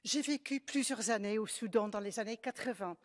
J'ai vécu plusieurs années au Soudan dans les années 80.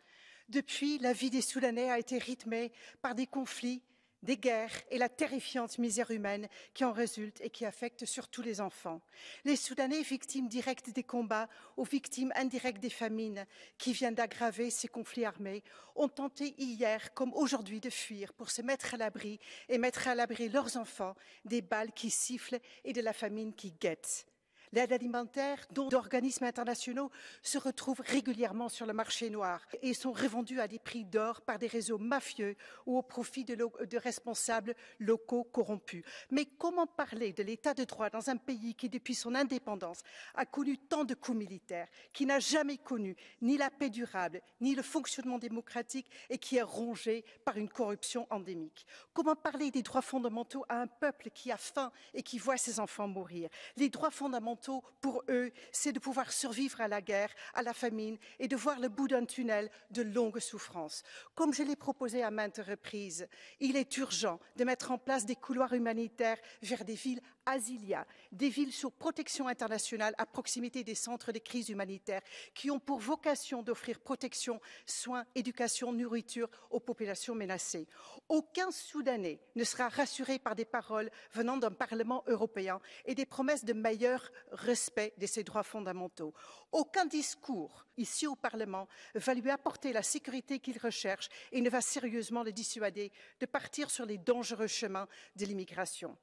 Depuis, la vie des Soudanais a été rythmée par des conflits, des guerres et la terrifiante misère humaine qui en résulte et qui affecte surtout les enfants. Les Soudanais, victimes directes des combats ou victimes indirectes des famines qui viennent d'aggraver ces conflits armés, ont tenté hier comme aujourd'hui de fuir pour se mettre à l'abri et mettre à l'abri leurs enfants des balles qui sifflent et de la famine qui guette. L'aide alimentaire, dont d'organismes internationaux se retrouvent régulièrement sur le marché noir et sont revendus à des prix d'or par des réseaux mafieux ou au profit de responsables locaux corrompus. Mais comment parler de l'état de droit dans un pays qui, depuis son indépendance, a connu tant de coups militaires, qui n'a jamais connu ni la paix durable, ni le fonctionnement démocratique et qui est rongé par une corruption endémique? Comment parler des droits fondamentaux à un peuple qui a faim et qui voit ses enfants mourir? Les droits fondamentaux, pour eux, c'est de pouvoir survivre à la guerre, à la famine et de voir le bout d'un tunnel de longues souffrances. Comme je l'ai proposé à maintes reprises, il est urgent de mettre en place des couloirs humanitaires vers des villes asilia, des villes sous protection internationale à proximité des centres de crise humanitaire qui ont pour vocation d'offrir protection, soins, éducation, nourriture aux populations menacées. Aucun Soudanais ne sera rassuré par des paroles venant d'un Parlement européen et des promesses de meilleur respect de ses droits fondamentaux. Aucun discours ici au Parlement va lui apporter la sécurité qu'il recherche et ne va sérieusement le dissuader de partir sur les dangereux chemins de l'immigration.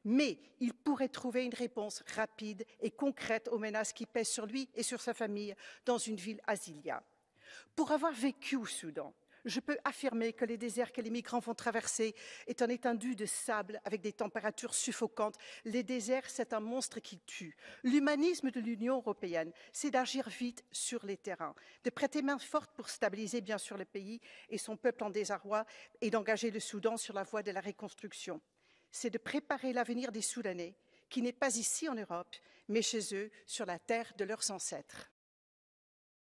Mais il pourrait trouver une réponse rapide et concrète aux menaces qui pèsent sur lui et sur sa famille dans une ville asilia. Pour avoir vécu au Soudan, je peux affirmer que les déserts que les migrants vont traverser est un étendue de sable avec des températures suffocantes. Les déserts, c'est un monstre qui tue. L'humanisme de l'Union européenne, c'est d'agir vite sur les terrains, de prêter main forte pour stabiliser bien sûr le pays et son peuple en désarroi et d'engager le Soudan sur la voie de la reconstruction. C'est de préparer l'avenir des Soudanais, qui n'est pas ici en Europe, mais chez eux, sur la terre de leurs ancêtres.